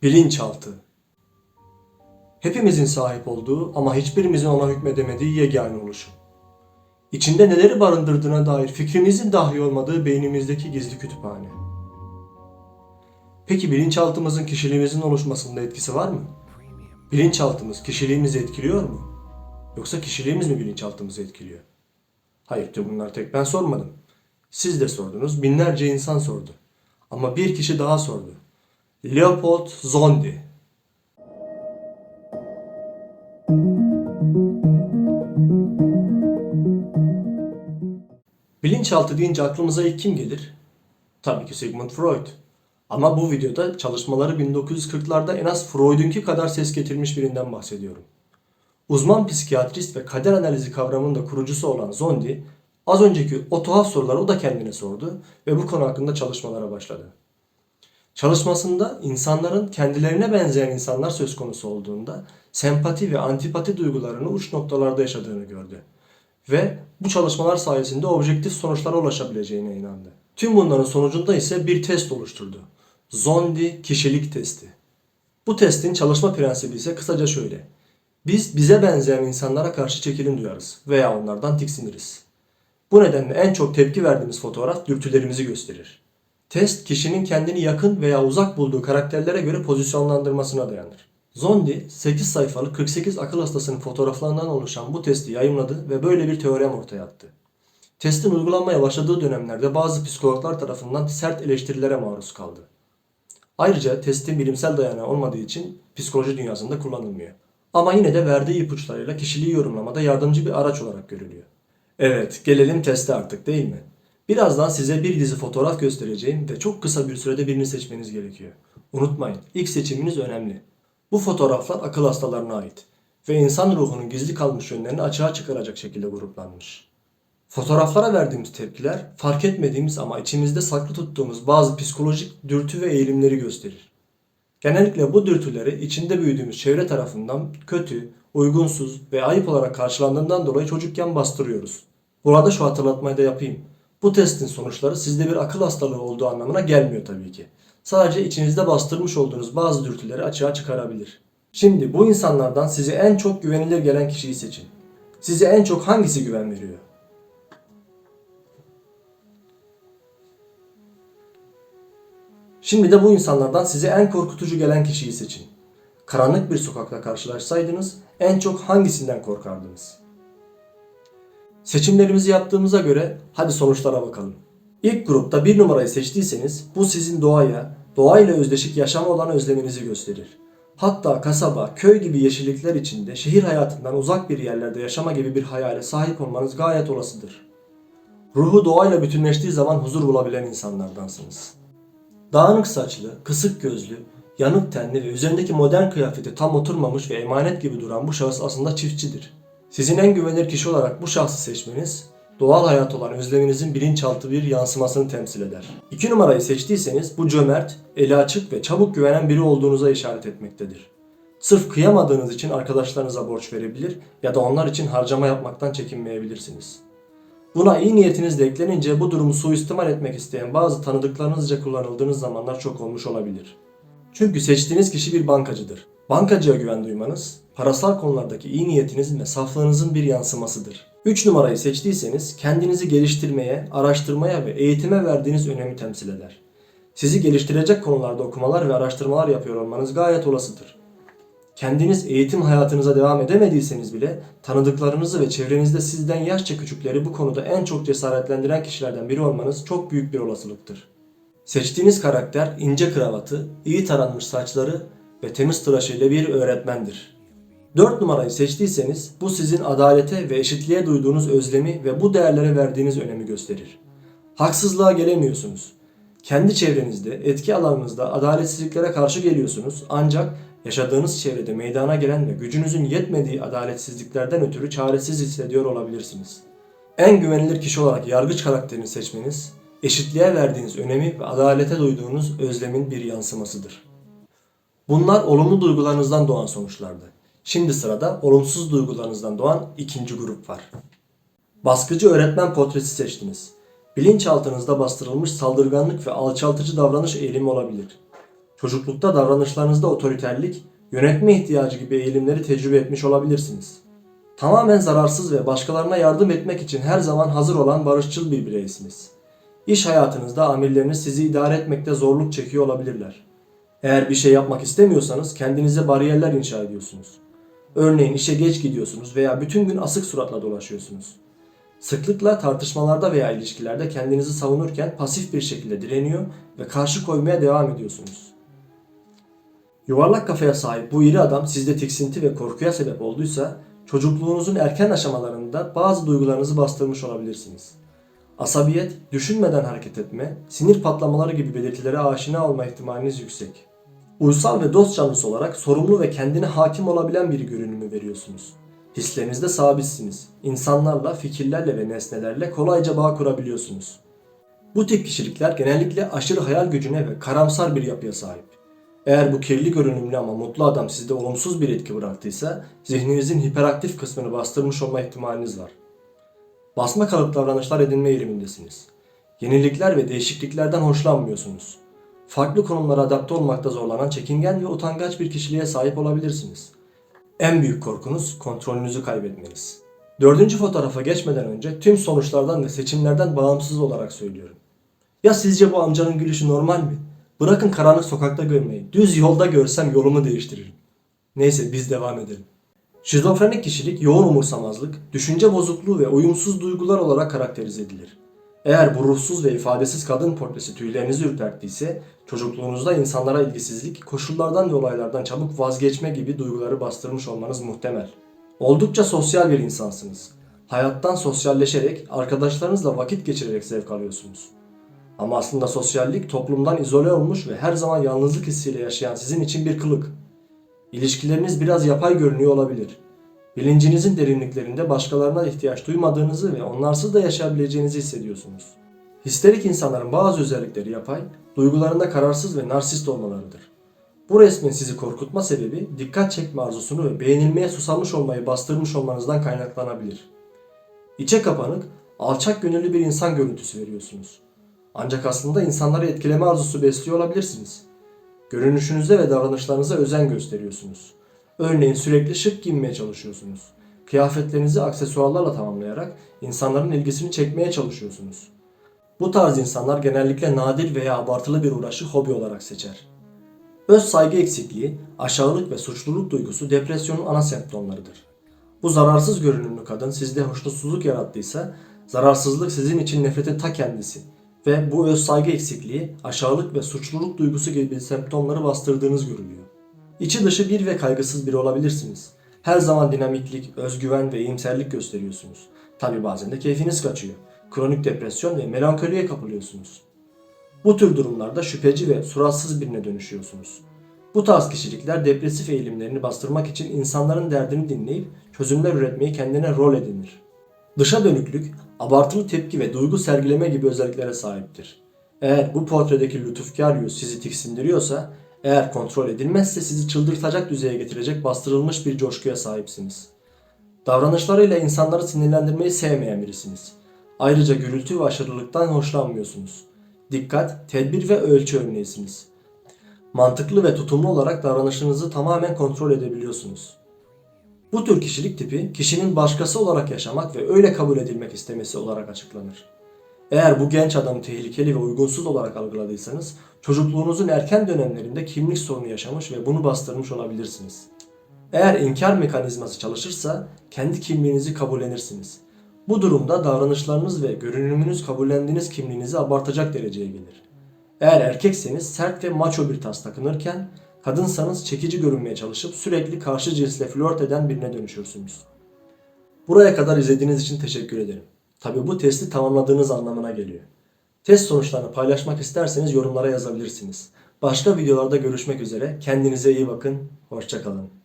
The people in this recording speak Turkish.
Bilinçaltı. Hepimizin sahip olduğu ama hiçbirimizin ona hükmedemediği yegane oluşum. İçinde neleri barındırdığına dair fikrimizin dahi olmadığı beynimizdeki gizli kütüphane. Peki bilinçaltımızın kişiliğimizin oluşmasında etkisi var mı? Bilinçaltımız kişiliğimizi etkiliyor mu? Yoksa kişiliğimiz mi bilinçaltımızı etkiliyor? Hayır, bunlar tek ben sormadım. Siz de sordunuz, binlerce insan sordu. Ama bir kişi daha sordu. Leopold Zondi. Bilinçaltı deyince aklımıza ilk kim gelir? Tabii ki Sigmund Freud. Ama bu videoda çalışmaları 1940'larda en az Freud'unki kadar ses getirmiş birinden bahsediyorum. Uzman psikiyatrist ve kader analizi kavramının da kurucusu olan Zondi, az önceki o tuhaf soruları o da kendine sordu ve bu konu hakkında çalışmalara başladı. Çalışmasında insanların kendilerine benzeyen insanlar söz konusu olduğunda sempati ve antipati duygularını uç noktalarda yaşadığını gördü. Ve bu çalışmalar sayesinde objektif sonuçlara ulaşabileceğine inandı. Tüm bunların sonucunda ise bir test oluşturdu. Zondi kişilik testi. Bu testin çalışma prensibi ise kısaca şöyle. Biz bize benzeyen insanlara karşı çekilim duyarız veya onlardan tiksiniriz. Bu nedenle en çok tepki verdiğimiz fotoğraf dürtülerimizi gösterir. Test kişinin kendini yakın veya uzak bulduğu karakterlere göre pozisyonlandırmasına dayanır. Zondi 8 sayfalık 48 akıl hastasının fotoğraflarından oluşan bu testi yayımladı ve böyle bir teorem ortaya attı. Testin uygulanmaya başladığı dönemlerde bazı psikologlar tarafından sert eleştirilere maruz kaldı. Ayrıca testin bilimsel dayanağı olmadığı için psikoloji dünyasında kullanılmıyor. Ama yine de verdiği ipuçlarıyla kişiliği yorumlamada yardımcı bir araç olarak görülüyor. Evet, gelelim teste artık değil mi? Birazdan size bir dizi fotoğraf göstereceğim ve çok kısa bir sürede birini seçmeniz gerekiyor. Unutmayın, ilk seçiminiz önemli. Bu fotoğraflar akıl hastalarına ait ve insan ruhunun gizli kalmış yönlerini açığa çıkaracak şekilde gruplanmış. Fotoğraflara verdiğimiz tepkiler fark etmediğimiz ama içimizde saklı tuttuğumuz bazı psikolojik dürtü ve eğilimleri gösterir. Genellikle bu dürtüleri içinde büyüdüğümüz çevre tarafından kötü, uygunsuz ve ayıp olarak karşılandığından dolayı çocukken bastırıyoruz. Burada şu hatırlatmayı da yapayım. Bu testin sonuçları sizde bir akıl hastalığı olduğu anlamına gelmiyor tabii ki. Sadece içinizde bastırmış olduğunuz bazı dürtüleri açığa çıkarabilir. Şimdi bu insanlardan size en çok güvenilir gelen kişiyi seçin. Size en çok hangisi güven veriyor? Şimdi de bu insanlardan size en korkutucu gelen kişiyi seçin. Karanlık bir sokakta karşılaşsaydınız en çok hangisinden korkardınız? Seçimlerimizi yaptığımıza göre hadi sonuçlara bakalım. İlk grupta bir numarayı seçtiyseniz bu sizin doğayla özdeşik yaşama olan özleminizi gösterir. Hatta kasaba, köy gibi yeşillikler içinde şehir hayatından uzak bir yerlerde yaşama gibi bir hayale sahip olmanız gayet olasıdır. Ruhu doğayla bütünleştiği zaman huzur bulabilen insanlardansınız. Dağınık saçlı, kısık gözlü, yanık tenli ve üzerindeki modern kıyafeti tam oturmamış ve emanet gibi duran bu şahıs aslında çiftçidir. Sizin en güvenilir kişi olarak bu şahsı seçmeniz, doğal hayat olan özleminizin bilinçaltı bir yansımasını temsil eder. 2 numarayı seçtiyseniz bu cömert, eli açık ve çabuk güvenen biri olduğunuza işaret etmektedir. Sırf kıyamadığınız için arkadaşlarınıza borç verebilir ya da onlar için harcama yapmaktan çekinmeyebilirsiniz. Buna iyi niyetiniz de eklenince bu durumu suistimal etmek isteyen bazı tanıdıklarınızca kullanıldığınız zamanlar çok olmuş olabilir. Çünkü seçtiğiniz kişi bir bankacıdır. Bankacıya güven duymanız, parasal konulardaki iyi niyetinizin ve saflığınızın bir yansımasıdır. 3 numarayı seçtiyseniz kendinizi geliştirmeye, araştırmaya ve eğitime verdiğiniz önemi temsil eder. Sizi geliştirecek konularda okumalar ve araştırmalar yapıyor olmanız gayet olasıdır. Kendiniz eğitim hayatınıza devam edemediyseniz bile tanıdıklarınızı ve çevrenizde sizden yaşça küçükleri bu konuda en çok cesaretlendiren kişilerden biri olmanız çok büyük bir olasılıktır. Seçtiğiniz karakter ince kravatı, iyi taranmış saçları ve temiz tıraşıyla bir öğretmendir. 4 numarayı seçtiyseniz bu sizin adalete ve eşitliğe duyduğunuz özlemi ve bu değerlere verdiğiniz önemi gösterir. Haksızlığa gelemiyorsunuz. Kendi çevrenizde, etki alanınızda adaletsizliklere karşı geliyorsunuz ancak yaşadığınız çevrede meydana gelen ve gücünüzün yetmediği adaletsizliklerden ötürü çaresiz hissediyor olabilirsiniz. En güvenilir kişi olarak yargıç karakterini seçmeniz, eşitliğe verdiğiniz önemi ve adalete duyduğunuz özlemin bir yansımasıdır. Bunlar olumlu duygularınızdan doğan sonuçlardı. Şimdi sırada olumsuz duygularınızdan doğan ikinci grup var. Baskıcı öğretmen portresi seçtiniz. Bilinçaltınızda bastırılmış saldırganlık ve alçaltıcı davranış eğilimi olabilir. Çocuklukta davranışlarınızda otoriterlik, yönetme ihtiyacı gibi eğilimleri tecrübe etmiş olabilirsiniz. Tamamen zararsız ve başkalarına yardım etmek için her zaman hazır olan barışçıl bir bireysiniz. İş hayatınızda amirleriniz sizi idare etmekte zorluk çekiyor olabilirler. Eğer bir şey yapmak istemiyorsanız kendinize bariyerler inşa ediyorsunuz. Örneğin işe geç gidiyorsunuz veya bütün gün asık suratla dolaşıyorsunuz. Sıklıkla tartışmalarda veya ilişkilerde kendinizi savunurken pasif bir şekilde direniyor ve karşı koymaya devam ediyorsunuz. Yuvarlak kafaya sahip bu iri adam sizde tiksinti ve korkuya sebep olduysa, çocukluğunuzun erken aşamalarında bazı duygularınızı bastırmış olabilirsiniz. Asabiyet, düşünmeden hareket etme, sinir patlamaları gibi belirtilere aşina olma ihtimaliniz yüksek. Uysal ve dost canlısı olarak sorumlu ve kendine hakim olabilen bir görünümü veriyorsunuz. Hislerinizde sabitsiniz. İnsanlarla, fikirlerle ve nesnelerle kolayca bağ kurabiliyorsunuz. Bu tip kişilikler genellikle aşırı hayal gücüne ve karamsar bir yapıya sahip. Eğer bu kirli görünümlü ama mutlu adam sizde olumsuz bir etki bıraktıysa, zihninizin hiperaktif kısmını bastırmış olma ihtimaliniz var. Basma kalıp davranışlar edinme eğilimindesiniz. Yenilikler ve değişikliklerden hoşlanmıyorsunuz. Farklı konumlara adapte olmakta zorlanan çekingen ve utangaç bir kişiliğe sahip olabilirsiniz. En büyük korkunuz kontrolünüzü kaybetmeniz. Dördüncü fotoğrafa geçmeden önce tüm sonuçlardan ve seçimlerden bağımsız olarak söylüyorum. Ya sizce bu amcanın gülüşü normal mi? Bırakın karanlık sokakta görmeyi. Düz yolda görsem yolumu değiştiririm. Neyse biz devam edelim. Şizofrenik kişilik yoğun umursamazlık, düşünce bozukluğu ve uyumsuz duygular olarak karakterize edilir. Eğer bu ruhsuz ve ifadesiz kadın portresi tüylerinizi ürperttiyse, çocukluğunuzda insanlara ilgisizlik, koşullardan ve olaylardan çabuk vazgeçme gibi duyguları bastırmış olmanız muhtemel. Oldukça sosyal bir insansınız. Hayattan sosyalleşerek, arkadaşlarınızla vakit geçirerek zevk alıyorsunuz. Ama aslında sosyallik toplumdan izole olmuş ve her zaman yalnızlık hissiyle yaşayan sizin için bir kılık. İlişkileriniz biraz yapay görünüyor olabilir. Bilincinizin derinliklerinde başkalarına ihtiyaç duymadığınızı ve onlarsız da yaşayabileceğinizi hissediyorsunuz. Histerik insanların bazı özellikleri yapay, duygularında kararsız ve narsist olmalarıdır. Bu resmin sizi korkutma sebebi dikkat çekme arzusunu ve beğenilmeye susamış olmayı bastırmış olmanızdan kaynaklanabilir. İçe kapanık, alçak gönüllü bir insan görüntüsü veriyorsunuz. Ancak aslında insanları etkileme arzusu besliyor olabilirsiniz. Görünüşünüze ve davranışlarınıza özen gösteriyorsunuz. Örneğin sürekli şık giyinmeye çalışıyorsunuz. Kıyafetlerinizi aksesuarlarla tamamlayarak insanların ilgisini çekmeye çalışıyorsunuz. Bu tarz insanlar genellikle nadir veya abartılı bir uğraşı hobi olarak seçer. Öz saygı eksikliği, aşağılık ve suçluluk duygusu depresyonun ana semptomlarıdır. Bu zararsız görünümlü kadın sizde hoşnutsuzluk yarattıysa, zararsızlık sizin için nefretin ta kendisi ve bu öz saygı eksikliği, aşağılık ve suçluluk duygusu gibi semptomları bastırdığınız görülüyor. İçi dışı bir ve kaygısız biri olabilirsiniz. Her zaman dinamiklik, özgüven ve iyimserlik gösteriyorsunuz. Tabi bazen de keyfiniz kaçıyor. Kronik depresyon ve melankoliye kapılıyorsunuz. Bu tür durumlarda şüpheci ve suratsız birine dönüşüyorsunuz. Bu tarz kişilikler depresif eğilimlerini bastırmak için insanların derdini dinleyip çözümler üretmeyi kendine rol edinir. Dışa dönüklük, abartılı tepki ve duygu sergileme gibi özelliklere sahiptir. Eğer bu portredeki lütufkar yüz sizi tiksindiriyorsa, eğer kontrol edilmezse sizi çıldırtacak düzeye getirecek bastırılmış bir coşkuya sahipsiniz. Davranışlarıyla insanları sinirlendirmeyi sevmeyen birisiniz. Ayrıca gürültü ve aşırılıktan hoşlanmıyorsunuz. Dikkat, tedbir ve ölçü örneğisiniz. Mantıklı ve tutumlu olarak davranışınızı tamamen kontrol edebiliyorsunuz. Bu tür kişilik tipi, kişinin başkası olarak yaşamak ve öyle kabul edilmek istemesi olarak açıklanır. Eğer bu genç adamı tehlikeli ve uygunsuz olarak algıladıysanız, çocukluğunuzun erken dönemlerinde kimlik sorunu yaşamış ve bunu bastırmış olabilirsiniz. Eğer inkar mekanizması çalışırsa, kendi kimliğinizi kabullenirsiniz. Bu durumda davranışlarınız ve görünümünüz kabullendiğiniz kimliğinizi abartacak dereceye gelir. Eğer erkekseniz sert ve maço bir tas takınırken, kadınsanız çekici görünmeye çalışıp sürekli karşı cinsle flört eden birine dönüşürsünüz. Buraya kadar izlediğiniz için teşekkür ederim. Tabi bu testi tamamladığınız anlamına geliyor. Test sonuçlarını paylaşmak isterseniz yorumlara yazabilirsiniz. Başka videolarda görüşmek üzere. Kendinize iyi bakın. Hoşça kalın.